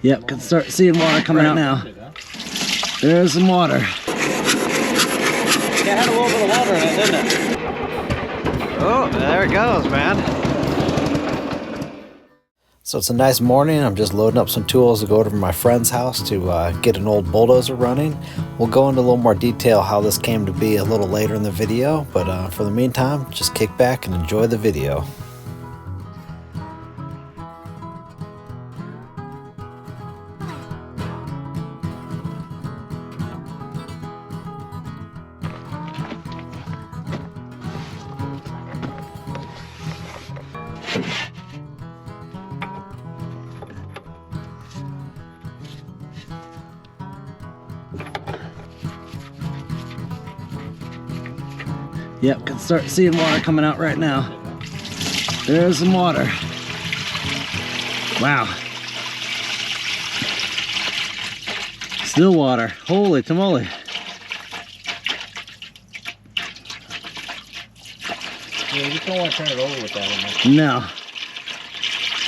Yep, can start seeing water coming out now. There's some water. Yeah, it had a little bit of water in it, didn't it? Oh, there it goes, man. So it's a nice morning. I'm just loading up some tools to go over to my friend's house to get an old bulldozer running. We'll go into a little more detail how this came to be a little later in the video, but for the meantime, just kick back and enjoy the video. Yep, can start seeing water coming out right now. There's some water. Wow. Still water. Holy tamale. Yeah, you don't want to turn it over with that in there. No.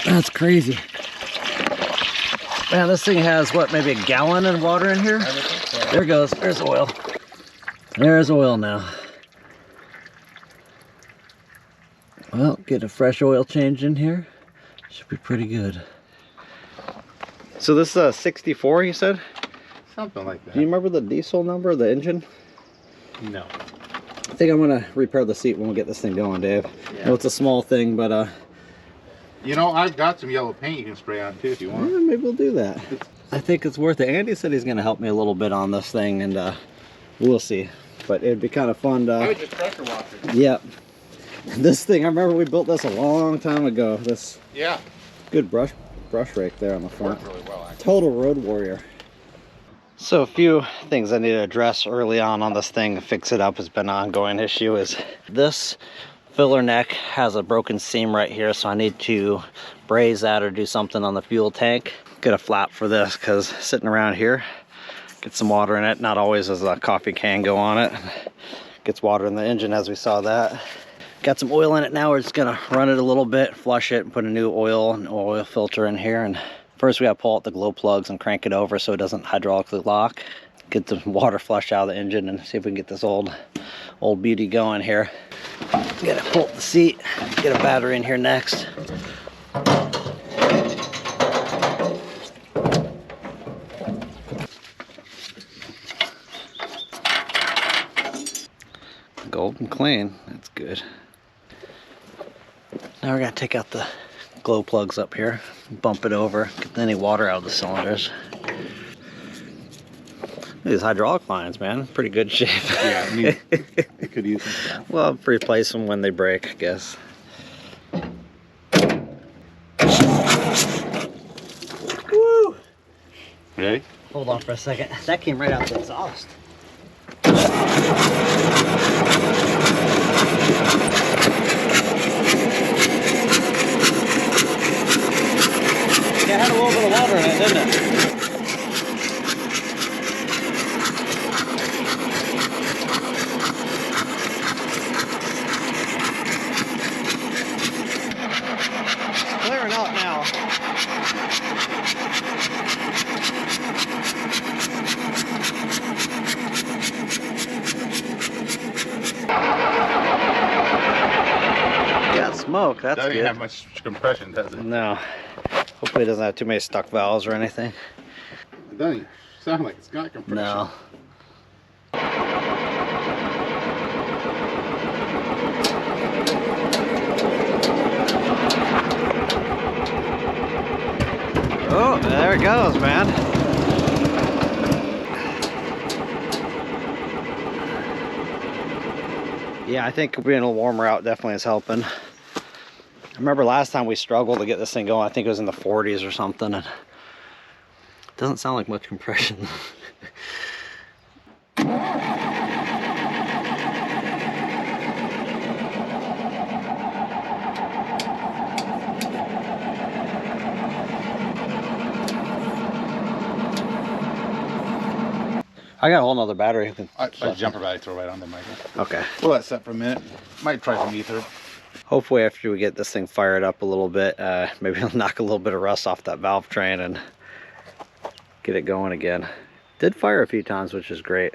That's crazy. Man, this thing has, what, maybe a gallon of water in here? There it goes. There's oil. There's oil now. Well, get a fresh oil change in here. Should be pretty good. So this is a 64, you said? Something like that. Do you remember the diesel number of the engine? No. I think I'm gonna repair the seat when we get this thing going, Dave. Yeah. I know it's a small thing, but You know, I've got some yellow paint you can spray on too if you want. yeah, maybe we'll do that. I think it's worth it. Andy said he's gonna help me a little bit on this thing, and we'll see. But it'd be kind of fun to. I would just pressure wash it. Yep. This thing, I remember we built this a long time ago. This good brush rake there on the front. Worked really well, actually. Total road warrior. So a few things I need to address early on this thing to fix it up has been an ongoing issue. Is this filler neck has a broken seam right here, so I need to braze that or do something on the fuel tank. Get a flap for this because sitting around here, get some water in it. Not always does a coffee can go on it. Gets water in the engine, as we saw that. Got some oil in it now. We're just gonna run it a little bit, flush it, and put a new oil filter in here. And first we gotta pull out the glow plugs and crank it over so it doesn't hydraulically lock. Get the water flushed out of the engine and see if we can get this old beauty going here. Gotta pull up the seat, get a battery in here next. Golden clean, that's good. Now we're gonna take out the glow plugs up here, bump it over, get any water out of the cylinders. These hydraulic lines, man, pretty good shape. Yeah, I mean, it could use some stuff. Well, replace them when they break, I guess. Woo! Ready? Hold on for a second. That came right out the exhaust. Yeah, it had a little bit of water in it, didn't it? Clearing out now. Got smoke, that's Doesn't good. have much compression, does it? No. Hopefully it doesn't have too many stuck valves or anything. It doesn't sound like it's got compression. No. Oh, there it goes, man. Yeah, I think being a little warmer out definitely is helping. I remember last time we struggled to get this thing going. I think it was in the 40s or something. And it doesn't sound like much compression. I got a whole nother battery. A jumper battery, throw right on there, Michael. Okay. We'll let it set for a minute. Might try some ether. Hopefully after we get this thing fired up a little bit, maybe it'll knock a little bit of rust off that valve train and get it going again. Did fire a few times, which is great.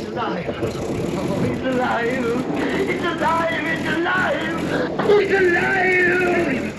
Alive! Oh, it's alive! It's alive! It's alive! It's alive!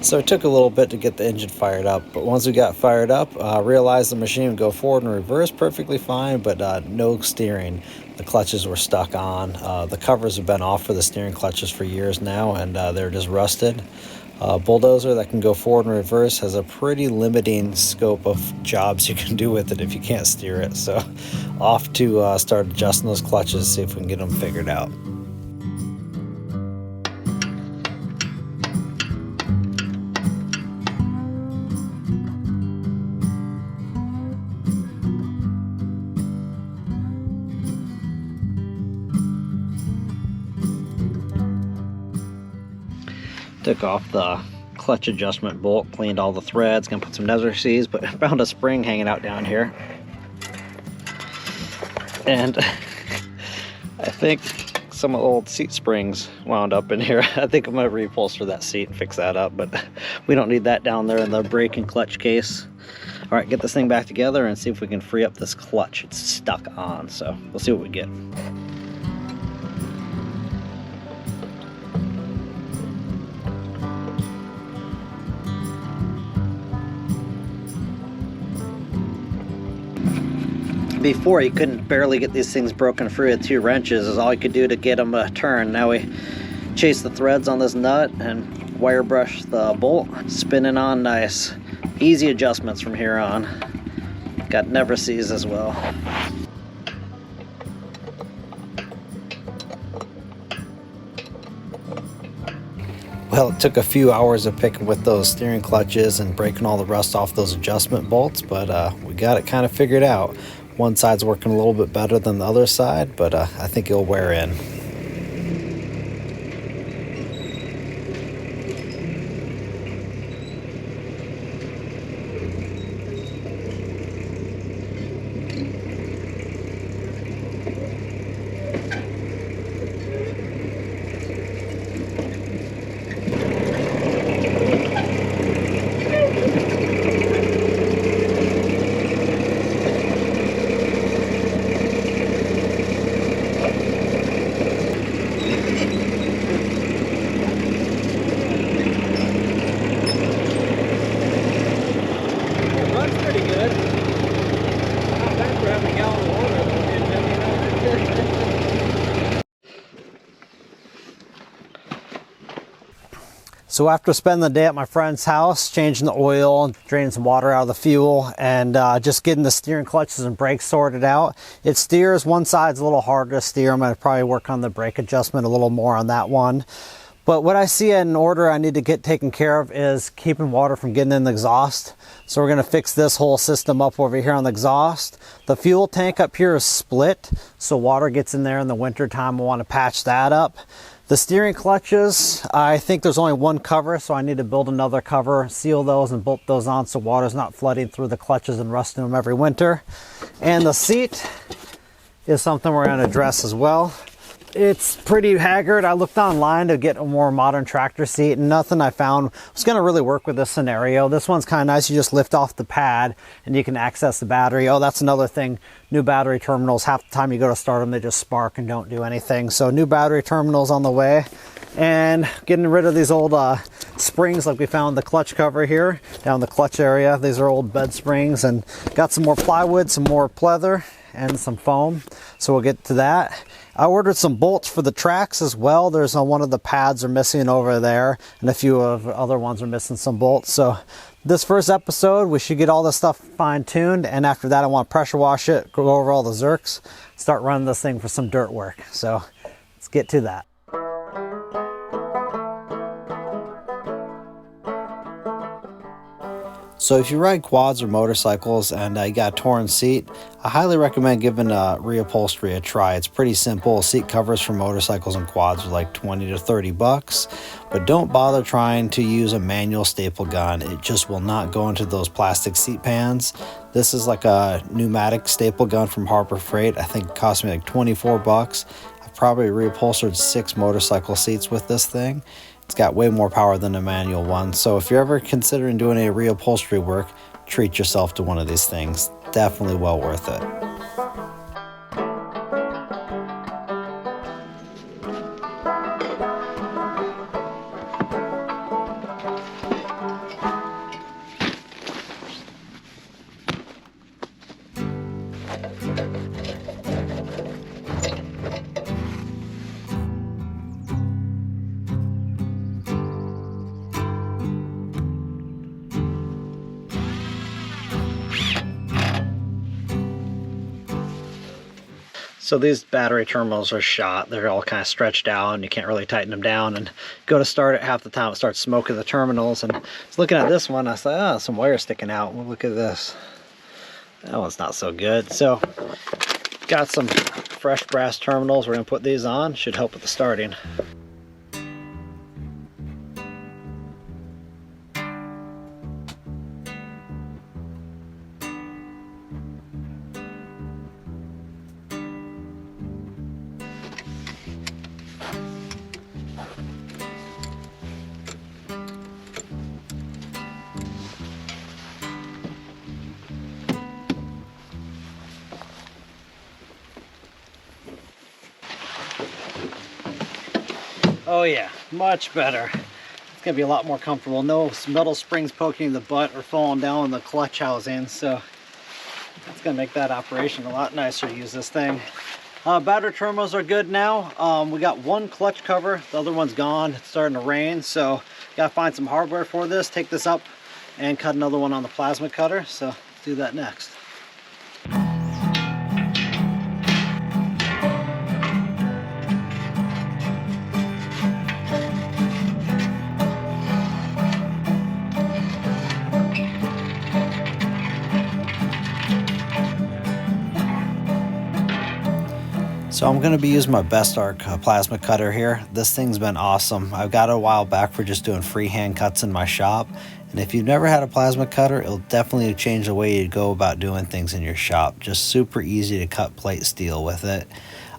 So it took a little bit to get the engine fired up, but once we got fired up, realized the machine would go forward and reverse perfectly fine, but no steering. The clutches were stuck on. The covers have been off for the steering clutches for years now, and they're just rusted. Bulldozer that can go forward and reverse has a pretty limiting scope of jobs you can do with it if you can't steer it. So off to start adjusting those clutches, see if we can get them figured out. Took off the clutch adjustment bolt, cleaned all the threads, gonna put some Dozer seals, but I found a spring hanging out down here. And I think some old seat springs wound up in here. I think I'm gonna reupholster that seat and fix that up, but we don't need that down there in the brake and clutch case. All right, get this thing back together and see if we can free up this clutch. It's stuck on, so we'll see what we get. Before, you couldn't barely get these things broken free with 2 wrenches. Is all you could do to get them to turn. Now we chase the threads on this nut and wire brush the bolt, spinning on nice. Easy adjustments from here on. Got never sees as well. Well, it took a few hours of picking with those steering clutches and breaking all the rust off those adjustment bolts, but we got it kind of figured out. One side's working a little bit better than the other side, but I think it'll wear in. So after spending the day at my friend's house, changing the oil, draining some water out of the fuel, and just getting the steering clutches and brakes sorted out, it steers. One side's a little harder to steer. I'm going to probably work on the brake adjustment a little more on that one. But what I see in order I need to get taken care of is keeping water from getting in the exhaust. So we're going to fix this whole system up over here on the exhaust. The fuel tank up here is split, so water gets in there in the winter time. I want to patch that up. The steering clutches, I think there's only one cover, so I need to build another cover, seal those and bolt those on so water's not flooding through the clutches and rusting them every winter. And the seat is something we're going to address as well. it's pretty haggard. I looked online to get a more modern tractor seat, and nothing I found was going to really work with this scenario. This one's kind of nice. You just lift off the pad and you can access the battery. Oh, that's another thing. New battery terminals, half the time you go to start them, they just spark and don't do anything. So new battery terminals on the way. And getting rid of these old springs like we found the clutch cover here down the clutch area. These are old bed springs, and got some more plywood, some more pleather, and some foam. So we'll get to that. I ordered some bolts for the tracks as well. There's one of the pads are missing over there, and a few of the other ones are missing some bolts. So this first episode, we should get all this stuff fine-tuned, and after that I want to pressure wash it, go over all the zerks, start running this thing for some dirt work. So let's get to that. So if you ride quads or motorcycles and you got a torn seat, I highly recommend giving reupholstery a try. It's pretty simple. Seat covers for motorcycles and quads are like 20 to 30 bucks, but don't bother trying to use a manual staple gun. It just will not go into those plastic seat pans. This is like a pneumatic staple gun from Harbor Freight. I think it cost me like 24 bucks. I've probably reupholstered 6 motorcycle seats with this thing. It's got way more power than a manual one. So if you're ever considering doing any reupholstery work, treat yourself to one of these things. Definitely well worth it. So these battery terminals are shot. They're all kind of stretched out and you can't really tighten them down, and go to start it, half the time it starts smoking the terminals. And I was looking at this one, I thought, oh, some wire sticking out. Well, look at this. That one's not so good. So got some fresh brass terminals. We're gonna put these on. Should help with the starting. Oh yeah, much better. It's gonna be a lot more comfortable. No metal springs poking in the butt or falling down in the clutch housing. So that's gonna make that operation a lot nicer to use this thing. Battery terminals are good now. We got one clutch cover, the other one's gone. It's starting to rain, so gotta find some hardware for this, take this up and cut another one on the plasma cutter. So let's do that next. So I'm going to be using my Best Arc plasma cutter here. This thing's been awesome. I got it a while back for just doing freehand cuts in my shop. And if you've never had a plasma cutter, it'll definitely change the way you go about doing things in your shop. Just super easy to cut plate steel with it.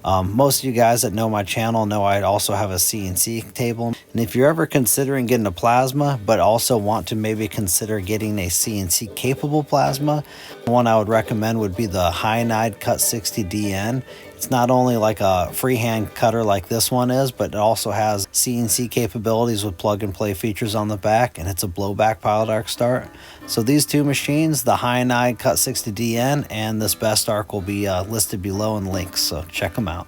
Most of you guys that know my channel know I also have a CNC table. And if you're ever considering getting a plasma, but also want to maybe consider getting a CNC capable plasma, one I would recommend would be the Hynide Cut 60 DN. It's not only like a freehand cutter like this one is, but it also has CNC capabilities with plug and play features on the back, and it's a blowback pilot arc start. So these two machines, the Hynide Cut 60 DN and this Best Arc, will be listed below in links, so check them out.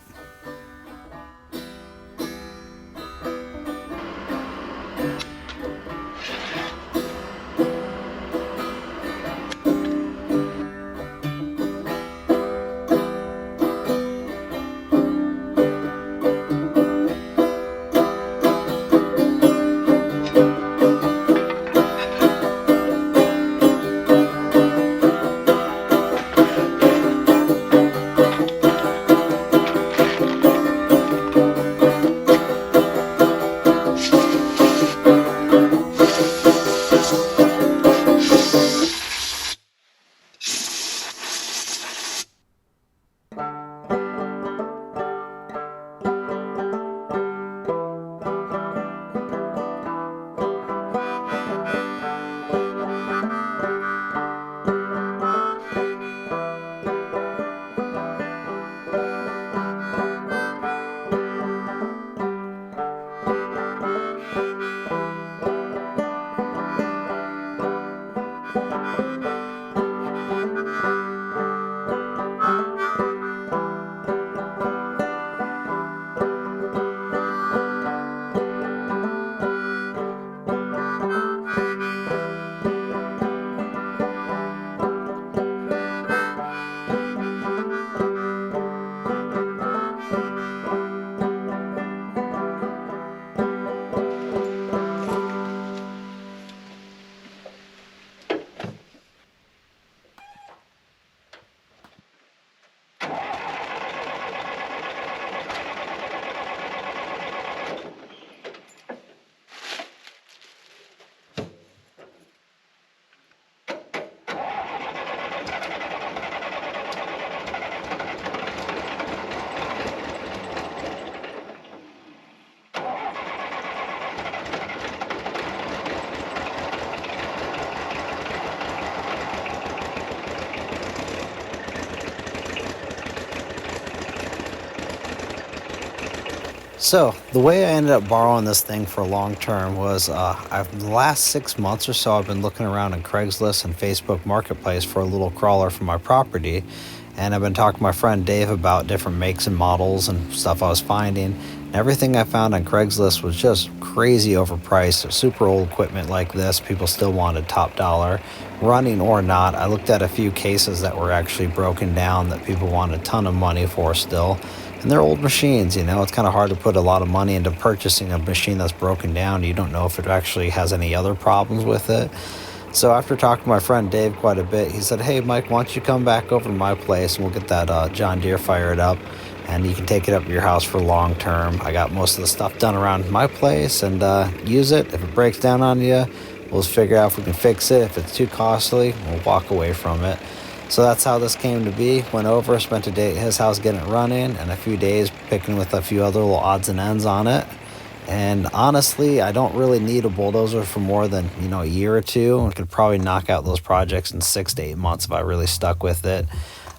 So the way I ended up borrowing this thing for long term was the last 6 months or so I've been looking around on Craigslist and Facebook Marketplace for a little crawler for my property, and I've been talking to my friend Dave about different makes and models and stuff I was finding. And everything I found on Craigslist was just crazy overpriced. Super old equipment like this, people still wanted top dollar, running or not. I looked at a few cases that were actually broken down that people wanted a ton of money for still. And they're old machines, you know, it's kind of hard to put a lot of money into purchasing a machine that's broken down. You don't know if it actually has any other problems with it. So after talking to my friend Dave quite a bit, he said, hey, Mike, why don't you come back over to my place and we'll get that John Deere fired up and you can take it up to your house for long term. I got most of the stuff done around my place and use it. If it breaks down on you, we'll just figure out if we can fix it. If it's too costly, we'll walk away from it. So that's how this came to be. Went over, spent a day at his house getting it running, and a few days picking with a few other little odds and ends on it. And honestly, I don't really need a bulldozer for more than, a year or two. I could probably knock out those projects in 6 to 8 months if I really stuck with it.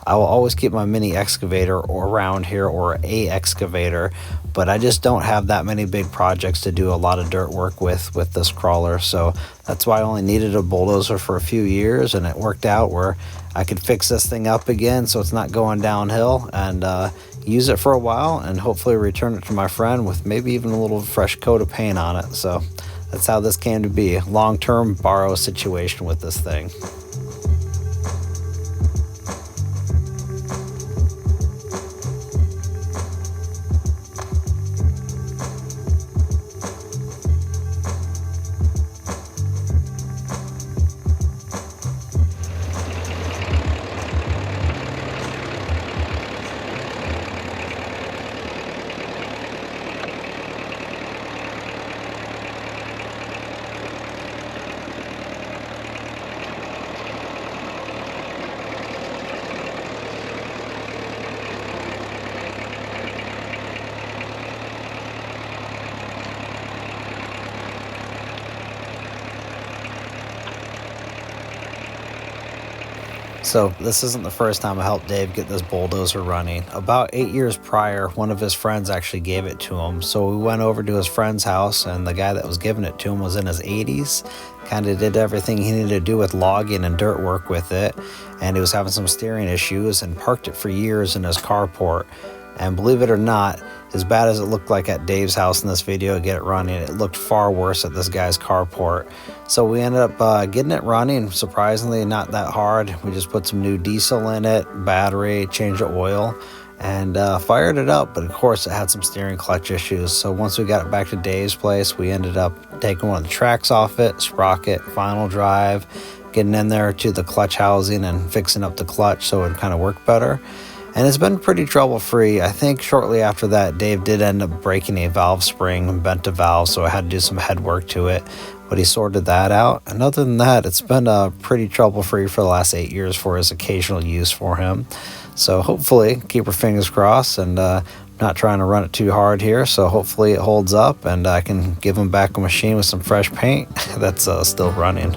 I will always keep my mini excavator around here, or a excavator, but I just don't have that many big projects to do a lot of dirt work with this crawler. So that's why I only needed a bulldozer for a few years, and it worked out where I could fix this thing up again so it's not going downhill, and use it for a while and hopefully return it to my friend with maybe even a little fresh coat of paint on it. So that's how this came to be. Long-term borrow situation with this thing. So this isn't the first time I helped Dave get this bulldozer running. About 8 years prior, one of his friends actually gave it to him. So we went over to his friend's house, and the guy that was giving it to him was in his 80s. Kind of did everything he needed to do with logging and dirt work with it. And he was having some steering issues and parked it for years in his carport. And believe it or not, as bad as it looked like at Dave's house in this video to get it running, it looked far worse at this guy's carport. So we ended up getting it running, surprisingly not that hard. We just put some new diesel in it, battery, changed the oil, and fired it up. But of course it had some steering clutch issues. So once we got it back to Dave's place, we ended up taking one of the tracks off it, sprocket, final drive, getting in there to the clutch housing and fixing up the clutch so it would kind of work better. And it's been pretty trouble-free. I think shortly after that, Dave did end up breaking a valve spring and bent a valve, so I had to do some head work to it. But he sorted that out. And other than that, it's been pretty trouble-free for the last 8 years for his occasional use for him. So hopefully, keep our fingers crossed, and not trying to run it too hard here. So hopefully it holds up, and I can give him back a machine with some fresh paint that's still running.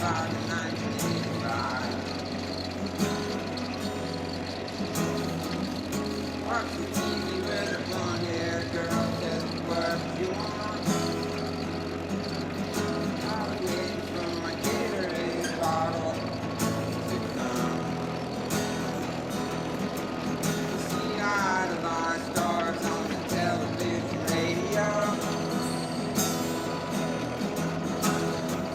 1985 to 1985. Watch the TV with a blonde-haired girl, tell me what you want. I was waiting for my Gatorade bottle to come. See idolized stars on the television radio.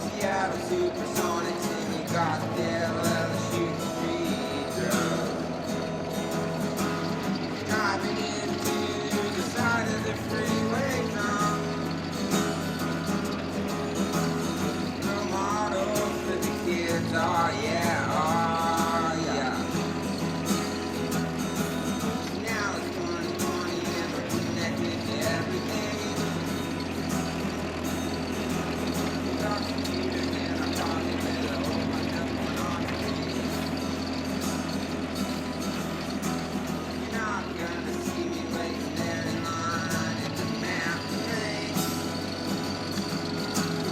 Seattle Supersonics and you got there, let us shoot the street drugs. Driving into the side of the freeway drunk. No models for the kids, oh yeah, oh yeah. Now it's 2020 and we're connected to everything. We got computers in our pockets and a whole bunch of pornography. You're not gonna see me waiting there in line at the matinee.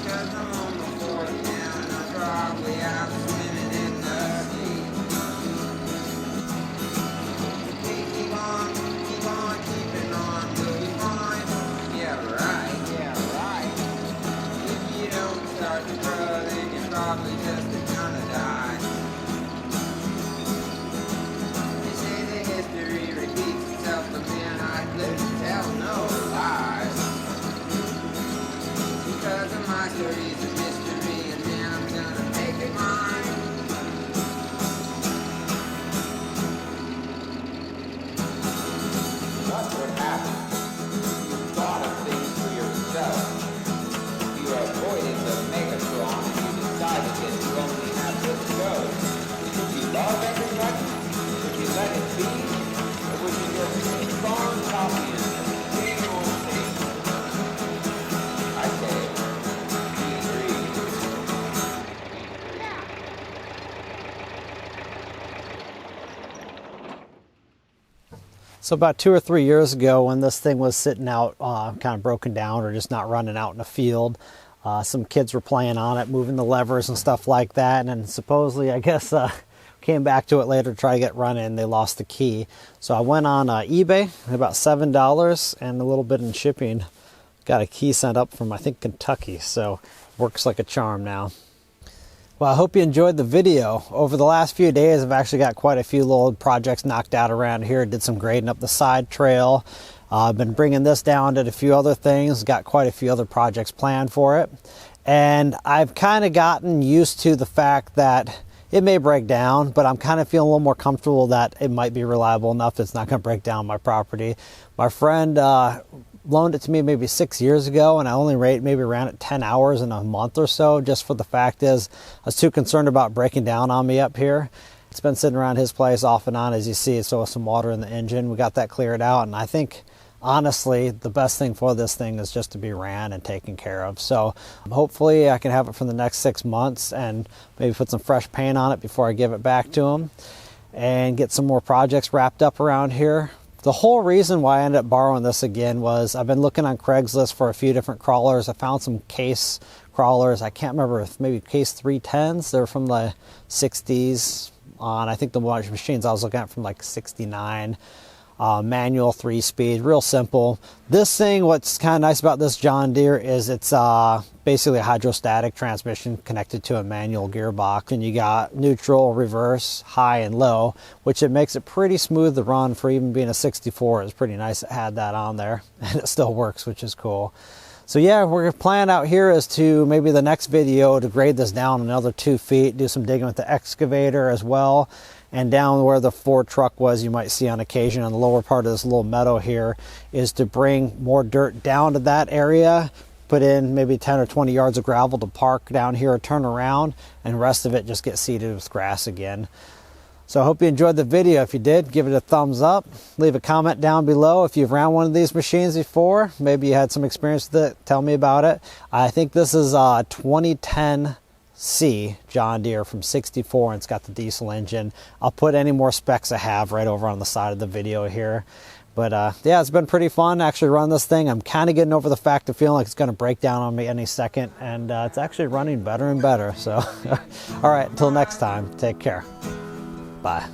Because I'm on the floor now and I'm probably out swimming in the sea. Hey, keep on keeping on, we'll be fine. Yeah, right, yeah, right. If you don't start to grow, then you're probably just gonna die. They say that history repeats itself, but man, I couldn't tell no lies. Because of my story's a mystery, and man, I'm gonna make it mine. That's what happened. You thought of things for yourself. You avoided the Megatron and you decided that you only have this go. Would you love everybody? Would you let it be? Or would you just keep on copying the same old thing? I say, we agree. So about 2 or 3 years ago, when this thing was sitting out kind of broken down or just not running out in the field, some kids were playing on it, moving the levers and stuff like that, and then supposedly, I guess, came back to it later to try to get running. They lost the key. So I went on eBay, about $7 and a little bit in shipping. Got a key sent up from, I think, Kentucky, so works like a charm now. Well, I hope you enjoyed the video. Over the last few days, I've actually got quite a few little projects knocked out around here. Did some grading up the side trail. I've been bringing this down, did a few other things. Got quite a few other projects planned for it. And I've kind of gotten used to the fact that it may break down, but I'm kind of feeling a little more comfortable that it might be reliable enough that it's not going to break down my property. My friend loaned it to me maybe 6 years ago, and I only maybe ran it 10 hours in a month or so, just for the fact is I was too concerned about breaking down on me up here. It's been sitting around his place off and on, as you see, so with some water in the engine. We got that cleared out, and I think honestly the best thing for this thing is just to be ran and taken care of. So hopefully I can have it for the next 6 months and maybe put some fresh paint on it before I give it back to him and get some more projects wrapped up around here. The whole reason why I ended up borrowing this again was I've been looking on Craigslist for a few different crawlers. I found some case crawlers. I can't remember if maybe case 310s. They're from the 60s on. I think the machines I was looking at from like 69. Manual 3-speed, real simple. This thing, what's kind of nice about this John Deere is it's basically a hydrostatic transmission connected to a manual gearbox, and you got neutral, reverse, high, and low, which it makes it pretty smooth to run for even being a 64. It's pretty nice to add that on there, and it still works, which is cool. So yeah, we're plan out here is to maybe the next video to grade this down another 2 feet, do some digging with the excavator as well. And down where the Ford truck was, you might see on occasion on the lower part of this little meadow here, is to bring more dirt down to that area, put in maybe 10 or 20 yards of gravel to park down here or turn around, and the rest of it just get seeded with grass again. So I hope you enjoyed the video. If you did, give it a thumbs up. Leave a comment down below if you've ran one of these machines before. Maybe you had some experience with it. Tell me about it. I think this is a 2010 C John Deere from 64, and it's got the diesel engine. I'll put any more specs I have right over on the side of the video here. But yeah, it's been pretty fun actually running this thing. I'm kind of getting over the fact of feeling like it's going to break down on me any second, and it's actually running better and better. So all right, until next time, take care. Bye.